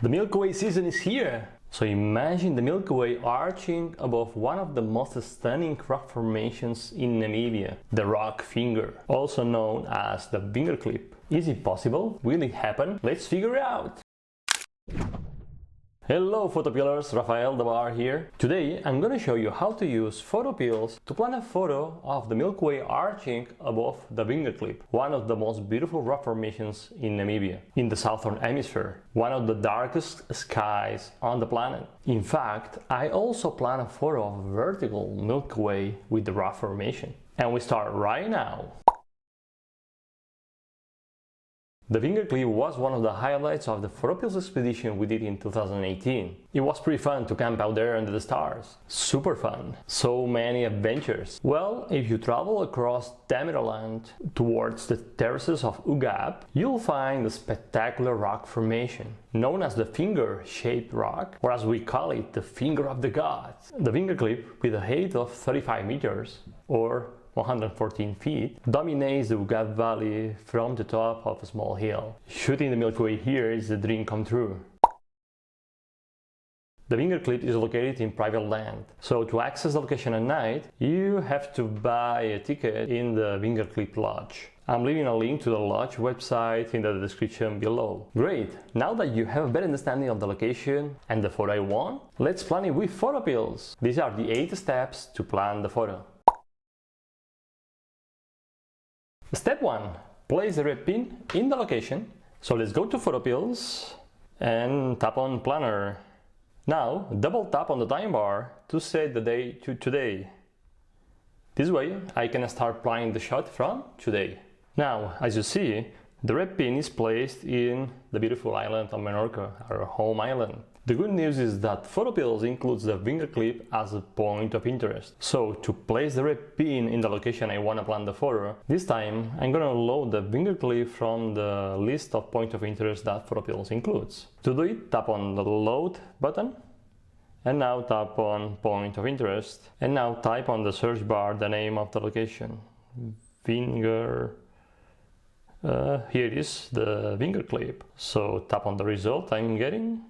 The Milky Way season is here! So imagine the Milky Way arching above one of the most stunning rock formations in Namibia, the rock finger, also known as the Vingerklip. Is it possible? Will it happen? Let's figure it out! Hello PhotoPillers, Rafael the Bar here. Today I'm gonna show you how to use PhotoPills to plan a photo of the Milky Way arching above the Vingerklip, one of the most beautiful rock formations in Namibia, in the southern hemisphere, one of the darkest skies on the planet. In fact, I also plan a photo of vertical Milky Way with the rock formation. And we start right now. The Vingerklip was one of the highlights of the PhotoPills expedition we did in 2018. It was pretty fun to camp out there under the stars. Super fun. So many adventures. Well, if you travel across Damaraland towards the terraces of Ugab, you'll find a spectacular rock formation, known as the finger-shaped rock, or as we call it, the finger of the gods. The Vingerklip, with a height of 35 meters, or 114 feet, dominates the Ugab Valley from the top of a small hill. Shooting the Milky Way here is a dream come true. The Vingerklip is located in private land, so to access the location at night, you have to buy a ticket in the Vingerklip Lodge. I'm leaving a link to the lodge website in the description below. Great! Now that you have a better understanding of the location and the photo I want, let's plan it with PhotoPills. These are the 8 steps to plan the photo. Step 1. Place the red pin in the location. So let's go to PhotoPills and tap on Planner. Now double tap on the time bar to set the day to today. This way I can start planning the shot from today. Now, as you see, the red pin is placed in the beautiful island of Menorca, our home island. The good news is that PhotoPills includes the Vingerklip as a point of interest. So to place the red pin in the location I want to plan the photo, this time I'm gonna load the Vingerklip from the list of point of interest that PhotoPills includes. To do it, tap on the load button, and now tap on point of interest, and now type on the search bar the name of the location. Here it is, the Vingerklip. So tap on the result I'm getting.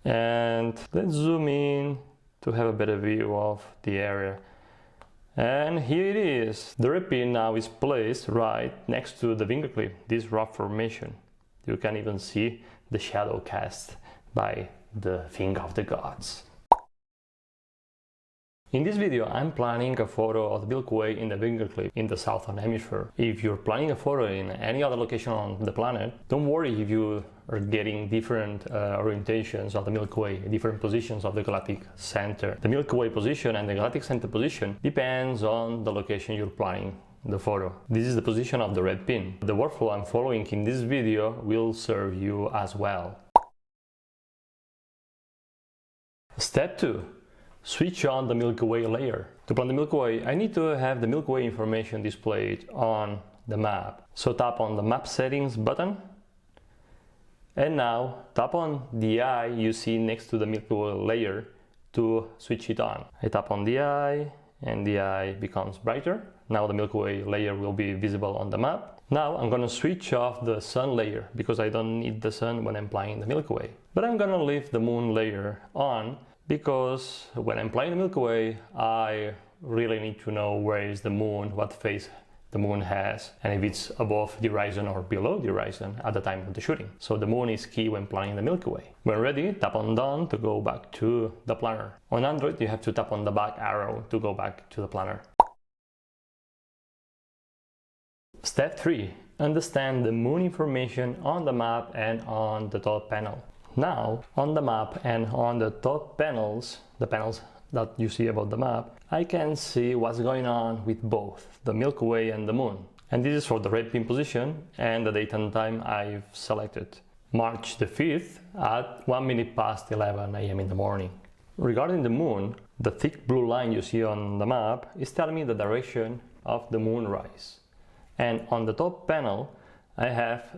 And let's zoom in to have a better view of the area. And here it is. The red pin now is placed right next to the Vingerklip, this rock formation. You can even see the shadow cast by the finger of the gods. In this video, I'm planning a photo of the Milky Way in the Vingerklip in the southern hemisphere. If you're planning a photo in any other location on the planet, don't worry if you are getting different orientations of the Milky Way, different positions of the galactic center. The Milky Way position and the galactic center position depends on the location you're planning the photo. This is the position of the red pin. The workflow I'm following in this video will serve you as well. Step 2. Switch on the Milky Way layer. To plan the Milky Way, I need to have the Milky Way information displayed on the map. So tap on the map settings button, and now tap on the eye you see next to the Milky Way layer to switch it on. I tap on the eye and the eye becomes brighter. Now the Milky Way layer will be visible on the map. Now I'm gonna switch off the sun layer because I don't need the sun when I'm planning the Milky Way. But I'm gonna leave the moon layer on because when I'm planning the Milky Way, I really need to know where is the moon, what phase the moon has, and if it's above the horizon or below the horizon at the time of the shooting. So the moon is key when planning the Milky Way. When ready, tap on Done to go back to the planner. On Android, you have to tap on the back arrow to go back to the planner. Step 3. Understand the moon information on the map and on the top panel. Now, on the map and on the top panels, the panels that you see above the map, I can see what's going on with both the Milky Way and the moon. And this is for the red pin position and the date and time I've selected. March the 5th at 1 minute past 11 AM in the morning. Regarding the moon, the thick blue line you see on the map is telling me the direction of the moonrise. And on the top panel, I have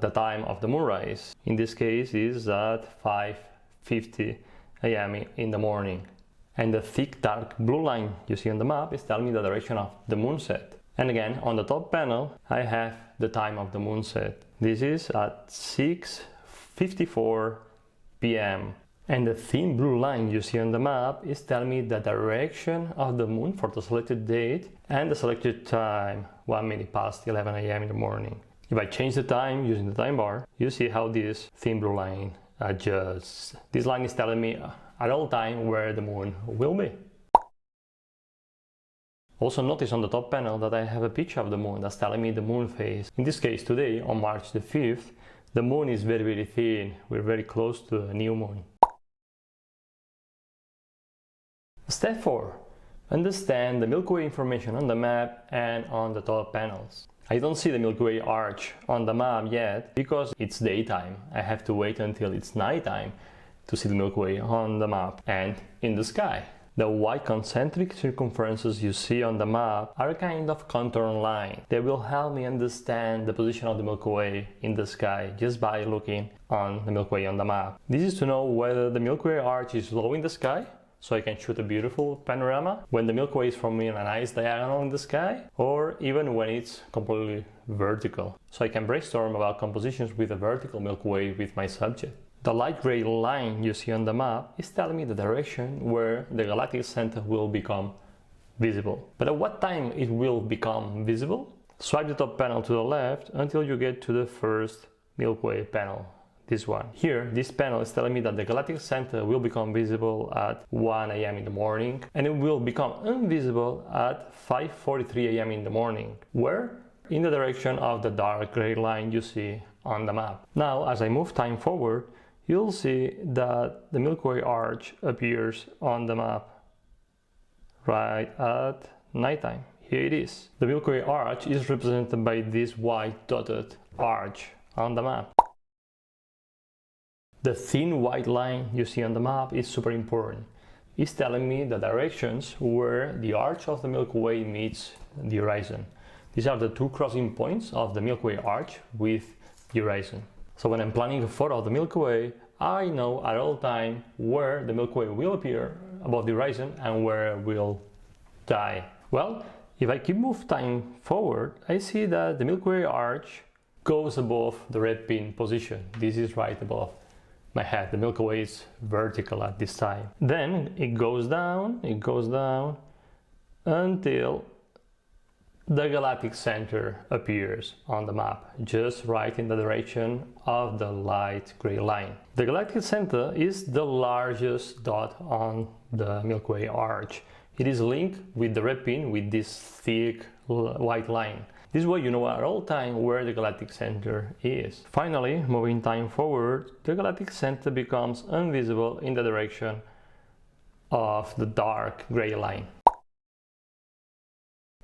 the time of the moonrise. In this case is at 5:50 AM in the morning. And the thick dark blue line you see on the map is telling me the direction of the moonset. And again, on the top panel, I have the time of the moonset. This is at 6:54 p.m. And the thin blue line you see on the map is telling me the direction of the moon for the selected date and the selected time, 1 minute past 11 a.m. in the morning. If I change the time using the time bar, you see how this thin blue line adjusts. This line is telling me at all time where the moon will be. Also notice on the top panel that I have a picture of the moon that's telling me the moon phase. In this case today, on March the 5th, the moon is very thin. We're very close to a new moon. Step 4. Understand the Milky Way information on the map and on the top panels. I don't see the Milky Way arch on the map yet because it's daytime. I have to wait until it's nighttime to see the Milky Way on the map and in the sky. The white concentric circumferences you see on the map are a kind of contour line. They will help me understand the position of the Milky Way in the sky just by looking on the Milky Way on the map. This is to know whether the Milky Way arch is low in the sky, so I can shoot a beautiful panorama when the Milky Way is forming a nice diagonal in the sky, or even when it's completely vertical, so I can brainstorm about compositions with a vertical Milky Way with my subject. The light gray line you see on the map is telling me the direction where the galactic center will become visible. But at what time it will become visible? Swipe the top panel to the left until you get to the first Milky Way panel. This one. Here, this panel is telling me that the galactic center will become visible at 1 a.m. in the morning and it will become invisible at 5:43 a.m. in the morning. Where? In the direction of the dark gray line you see on the map. Now, as I move time forward, you'll see that the Milky Way arch appears on the map right at nighttime. Here it is. The Milky Way arch is represented by this white dotted arch on the map. The thin white line you see on the map is super important. It's telling me the directions where the arch of the Milky Way meets the horizon. These are the two crossing points of the Milky Way arch with the horizon. So when I'm planning a photo of the Milky Way, I know at all time where the Milky Way will appear above the horizon and where it will die. Well, if I keep moving time forward, I see that the Milky Way arch goes above the red pin position. This is right above my head. The Milky Way is vertical at this time. Then it goes down until the galactic center appears on the map, just right in the direction of the light gray line. The galactic center is the largest dot on the Milky Way arch. It is linked with the red pin with this thick white line. This way you know at all time where the galactic center is. Finally, moving time forward, the galactic center becomes invisible in the direction of the dark gray line.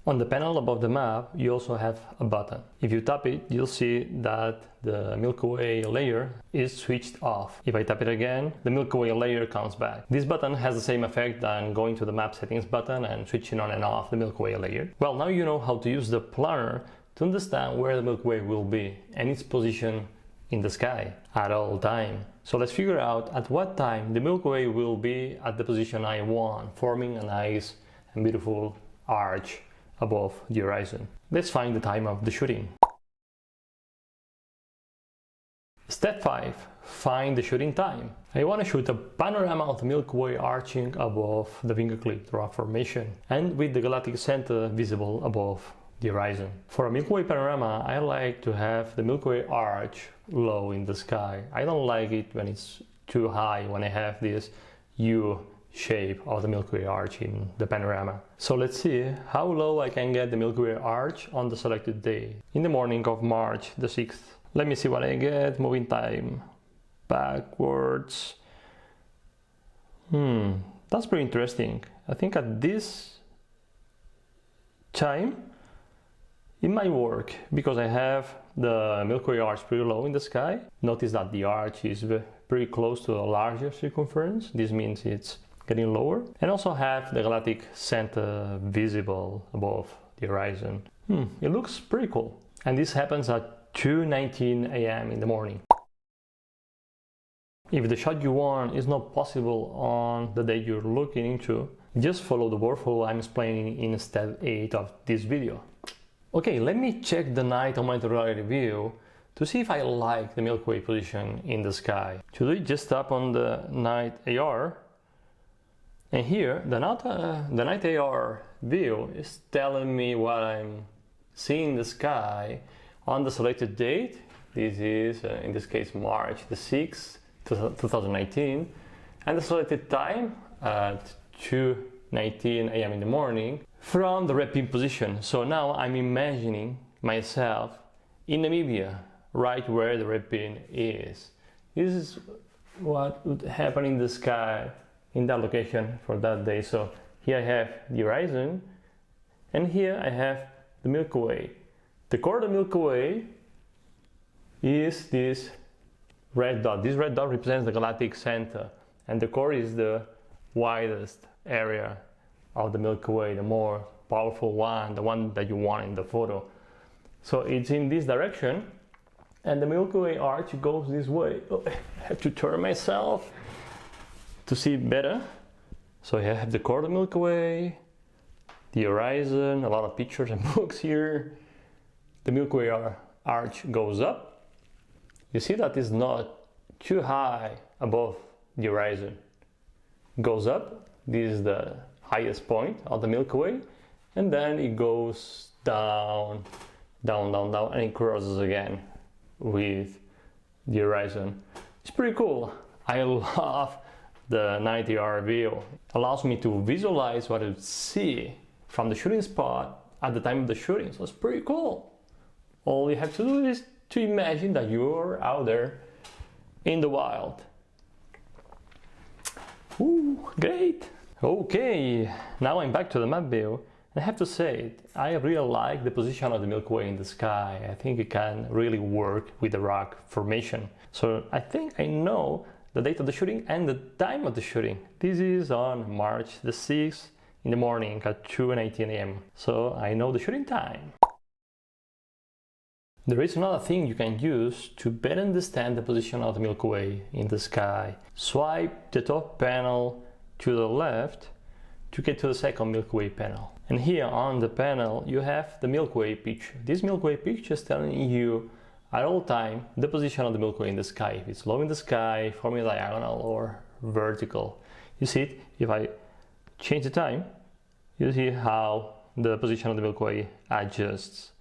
On the panel above the map, you also have a button. If you tap it, you'll see that the Milky Way layer is switched off. If I tap it again, the Milky Way layer comes back. This button has the same effect than going to the map settings button and switching on and off the Milky Way layer. Well, now you know how to use the planner to understand where the Milky Way will be and its position in the sky at all time. So let's figure out at what time the Milky Way will be at the position I want, forming a nice and beautiful arch above the horizon. Let's find the time of the shooting. Step 5. Find the shooting time. I want to shoot a panorama of the Milky Way arching above the Vingerklip rock formation and with the galactic center visible above the horizon. For a Milky Way panorama, I like to have the Milky Way arch low in the sky. I don't like it when it's too high, when I have this U shape of the Milky Way arch in the panorama. So let's see how low I can get the Milky Way arch on the selected day. In the morning of March the 6th. Let me see what I get. Moving time backwards. That's pretty interesting. I think at this time it might work because I have the Milky Way arch pretty low in the sky. Notice that the arch is pretty close to a larger circumference. This means it's getting lower, and also have the galactic center visible above the horizon. It looks pretty cool. And this happens at 2:19 a.m. in the morning. If the shot you want is not possible on the day you're looking into, just follow the workflow I'm explaining in step 8 of this video. Okay, let me check the night on my tutorial review to see if I like the Milky Way position in the sky. To do it, just tap on the night AR, and here the night AR view is telling me what I'm seeing in the sky on the selected date. This is in this case March the 6th 2019, and the selected time at 2:19 a.m. in the morning from the red pin position. So now I'm imagining myself in Namibia, right where the red pin is. This is what would happen in the sky in that location for that day. So here I have the horizon, and here I have the Milky Way. The core of the Milky Way is this red dot. This red dot represents the galactic center, and the core is the widest area of the Milky Way, the more powerful one, the one that you want in the photo. So it's in this direction, and the Milky Way arch goes this way. Oh, I have to turn myself to see it better. So I have the core of the Milky Way, the horizon, a lot of pictures and books here. The Milky Way arch goes up. You see that it's not too high above the horizon. It goes up. This is the highest point of the Milky Way, and then it goes down, down, down, down, and it crosses again with the horizon. It's pretty cool. I love the night AR view. It allows me to visualize what I would see from the shooting spot at the time of the shooting, so it's pretty cool. All you have to do is to imagine that you're out there in the wild. Ooh, great! Okay, now I'm back to the map view. I have to say, I really like the position of the Milky Way in the sky. I think it can really work with the rock formation. So I think I know the date of the shooting and the time of the shooting. This is on March the 6th in the morning at 2:19 a.m. So I know the shooting time. There is another thing you can use to better understand the position of the Milky Way in the sky. Swipe the top panel to the left to get to the second Milky Way panel. And here on the panel you have the Milky Way picture. This Milky Way picture is telling you at all time the position of the Milky Way in the sky. If it's low in the sky, forming diagonal or vertical. You see it, if I change the time, you see how the position of the Milky Way adjusts.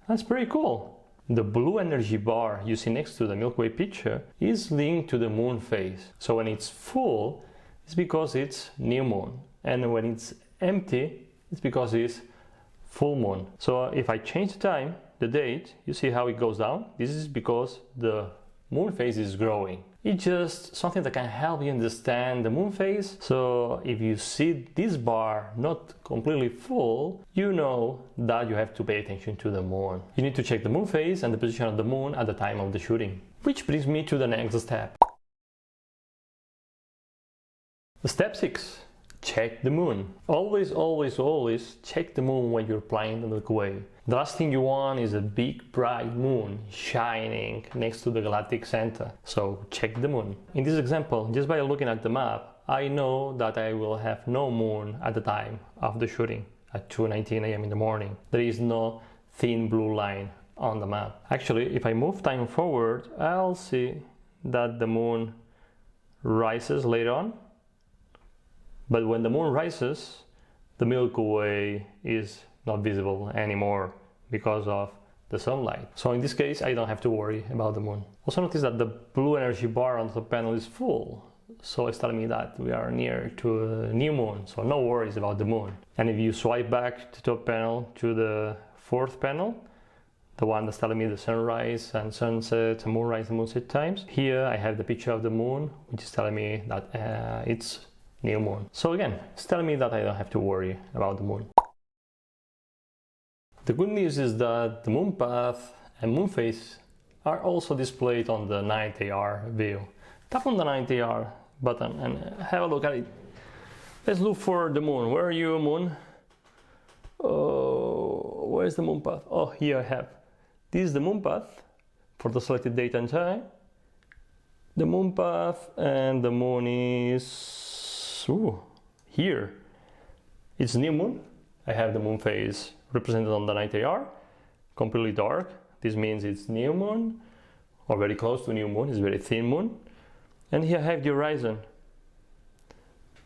That's pretty cool. The blue energy bar you see next to the Milky Way picture is linked to the moon phase. So when it's full, it's because it's new moon. And when it's empty, it's because it's full moon. So if I change the time, the date, you see how it goes down? This is because the moon phase is growing. It's just something that can help you understand the moon phase. So if you see this bar not completely full, you know that you have to pay attention to the moon. You need to check the moon phase and the position of the moon at the time of the shooting. Which brings me to the next step. Step 6. Check the moon. Always, always, always check the moon when you're flying the Milky Way. The last thing you want is a big bright moon shining next to the galactic center. So check the moon. In this example, just by looking at the map, I know that I will have no moon at the time of the shooting at 2:19 a.m. in the morning. There is no thin blue line on the map. Actually, if I move time forward, I'll see that the moon rises later on. But when the moon rises, the Milky Way is not visible anymore because of the sunlight. So in this case, I don't have to worry about the moon. Also notice that the blue energy bar on the panel is full. So it's telling me that we are near to a new moon. So no worries about the moon. And if you swipe back the top panel to the fourth panel, the one that's telling me the sunrise and sunset and moonrise and moonset times, here I have the picture of the moon, which is telling me that it's new moon. So again, it's telling me that I don't have to worry about the moon. The good news is that the moon path and moon phase are also displayed on the night AR view. Tap on the night AR button and have a look at it. Let's look for the moon. Where are you, moon? Oh, where's the moon path? Oh, here I have. This is the moon path for the selected date and time. The moon path, and the moon is here. It's new moon. I have the moon phase represented on the night AR, completely dark. This means it's new moon, or very close to new moon. It's very thin moon. And here I have the horizon.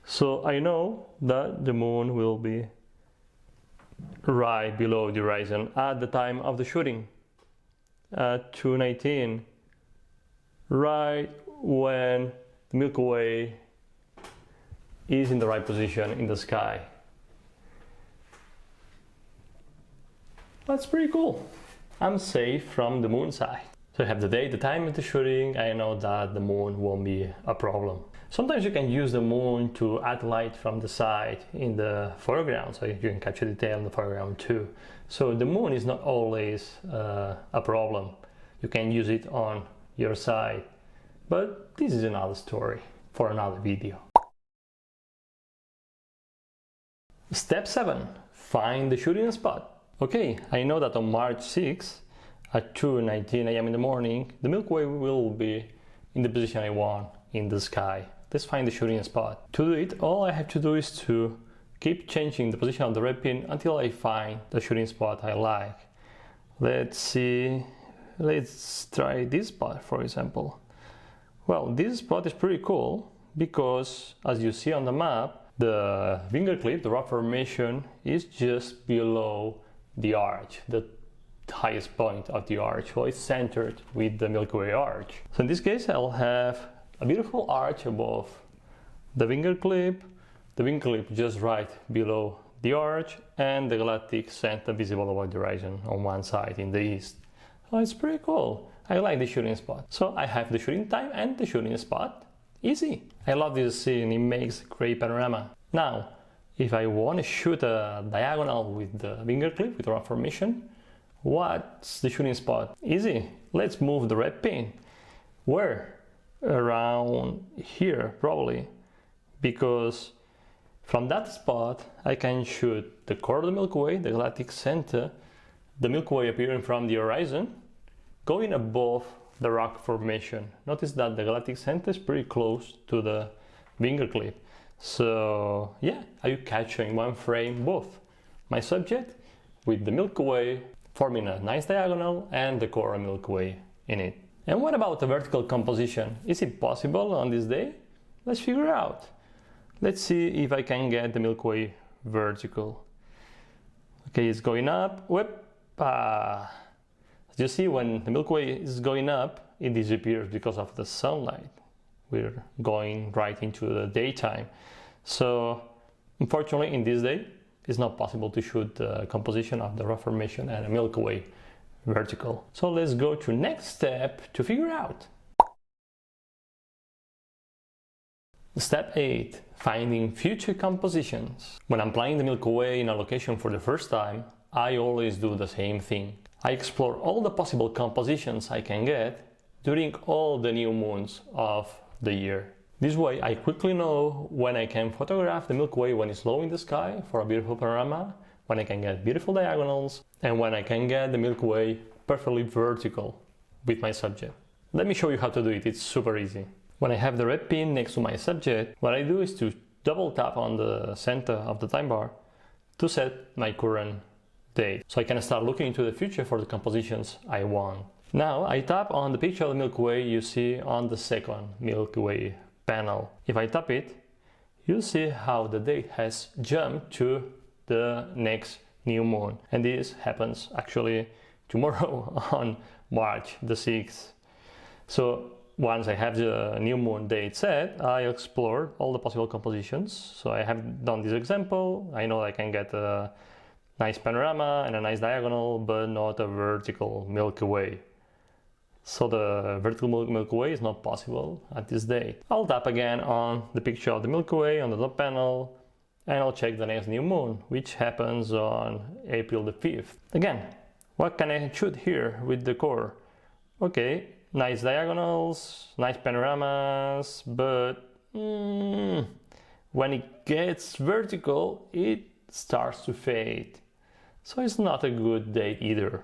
So I know that the moon will be right below the horizon at the time of the shooting, at 2:19, right when the Milky Way is in the right position in the sky. That's pretty cool. I'm safe from the moon side. So I have the date, the time of the shooting. I know that the moon won't be a problem. Sometimes you can use the moon to add light from the side in the foreground, so you can capture detail in the foreground too. So the moon is not always a problem. You can use it on your side, but this is another story for another video. Step 7. Find the shooting spot. Okay, I know that on March 6th at 2:19 a.m. in the morning, the Milky Way will be in the position I want in the sky. Let's find the shooting spot. To do it, all I have to do is to keep changing the position of the red pin until I find the shooting spot I like. Let's see, let's try this spot for example. Well, this spot is pretty cool because as you see on the map, the Vingerklip, the rock formation, is just below the arch, the highest point of the arch, so it's centered with the Milky Way arch. So in this case I'll have a beautiful arch above the Vingerklip just right below the arch, and the galactic center visible over the horizon on one side in the east. So it's pretty cool. I like the shooting spot. So I have the shooting time and the shooting spot. Easy. I love this scene, it makes a great panorama. Now, if I want to shoot a diagonal with the Vingerklip, with rock formation, what's the shooting spot? Easy. Let's move the red pin. Where? Around here probably, because from that spot I can shoot the core of the Milky Way, the galactic center, the Milky Way appearing from the horizon, going above the rock formation. Notice that the galactic center is pretty close to the Vingerklip. So yeah, are you capturing in one frame both my subject with the Milky Way forming a nice diagonal and the core of Milky Way in it? And what about the vertical composition? Is it possible on this day? Let's figure out. Let's see if I can get the Milky Way vertical. Okay, it's going up. Whoop! As you see, when the Milky Way is going up, it disappears because of the sunlight. We're going right into the daytime. So, unfortunately, in this day, it's not possible to shoot the composition of the rock formation and a Milky Way vertical. So let's go to next step to figure out. Step 8. Finding future compositions. When I'm planning the Milky Way in a location for the first time, I always do the same thing. I explore all the possible compositions I can get during all the new moons of the year. This way I quickly know when I can photograph the Milky Way when it's low in the sky for a beautiful panorama, when I can get beautiful diagonals, and when I can get the Milky Way perfectly vertical with my subject. Let me show you how to do it, it's super easy. When I have the red pin next to my subject, what I do is to double tap on the center of the time bar to set my current date, so I can start looking into the future for the compositions I want. Now I tap on the picture of the Milky Way you see on the second Milky Way panel. If I tap it, you'll see how the date has jumped to the next new moon, and this happens actually tomorrow on March the 6th. So once I have the new moon date set, I explore all the possible compositions. So I have done this example. I know I can get a nice panorama and a nice diagonal, but not a vertical Milky Way. So the vertical Milky Way is not possible at this date. I'll tap again on the picture of the Milky Way on the top panel, and I'll check the next new moon, which happens on April the 5th. Again, what can I shoot here with the core? Okay, nice diagonals, nice panoramas, but when it gets vertical, it starts to fade. So it's not a good date either.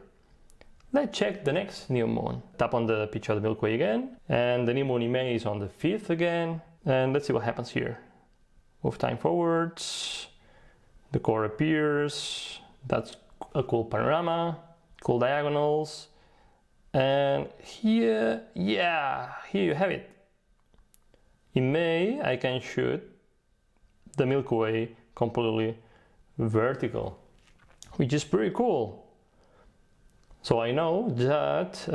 Let's check the next new moon. Tap on the picture of the Milky Way again, and the new moon in May is on the 5th again, and let's see what happens here. Move time forwards, the core appears, that's a cool panorama, cool diagonals, And here, yeah, here you have it. In May, I can shoot the Milky Way completely vertical, which is pretty cool. So I know that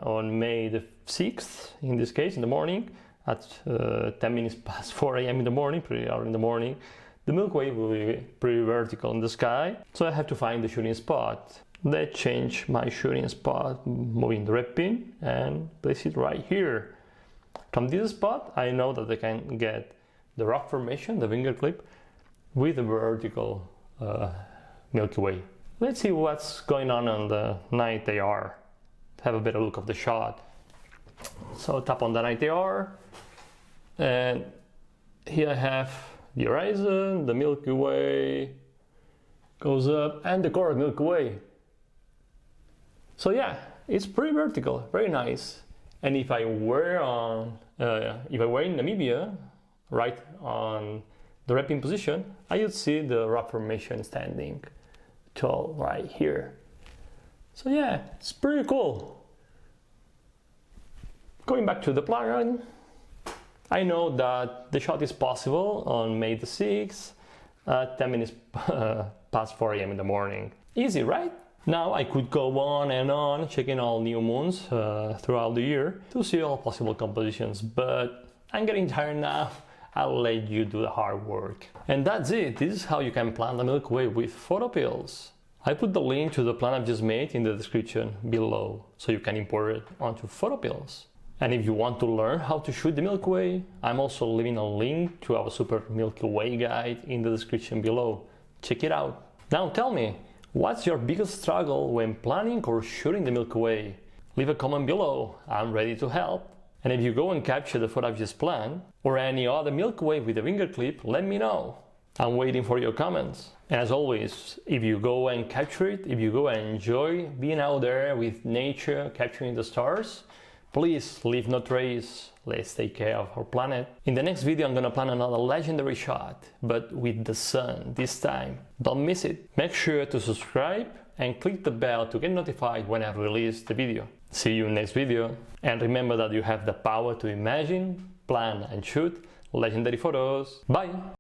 on May the 6th, in this case, in the morning, at 10 minutes past 4 a.m. in the morning, pretty early in the morning, the Milky Way will be pretty vertical in the sky. So I have to find the shooting spot. Let's change my shooting spot, moving the red pin and place it right here. From this spot, I know that I can get the rock formation, the Vingerklip, with the vertical Milky Way. Let's see what's going on the night AR. Have a better look of the shot. So tap on the night AR, and here I have the horizon, the Milky Way goes up, and the core of Milky Way. So yeah, it's pretty vertical, very nice. And if I were in Namibia, right on the red pin position, I would see the rock formation standing tall right here. So yeah, it's pretty cool. Going back to the plan, I know that the shot is possible on May the 6th at 10 minutes past 4 a.m. in the morning. Easy, right? Now I could go on and on checking all new moons throughout the year to see all possible compositions, but I'm getting tired now. I'll let you do the hard work. And that's it. This is how you can plan the Milky Way with PhotoPills. I put the link to the plan I've just made in the description below, so you can import it onto PhotoPills. And if you want to learn how to shoot the Milky Way, I'm also leaving a link to our Super Milky Way guide in the description below. Check it out. Now tell me, what's your biggest struggle when planning or shooting the Milky Way? Leave a comment below, I'm ready to help. And if you go and capture the photo I've just planned, or any other Milky Way with a Vingerklip, let me know. I'm waiting for your comments. And as always, if you go and capture it, if you go and enjoy being out there with nature, capturing the stars, please leave no trace. Let's take care of our planet. In the next video, I'm gonna plan another legendary shot, but with the sun this time. Don't miss it. Make sure to subscribe and click the bell to get notified when I release the video. See you in the next video. And remember that you have the power to imagine, plan and shoot legendary photos. Bye!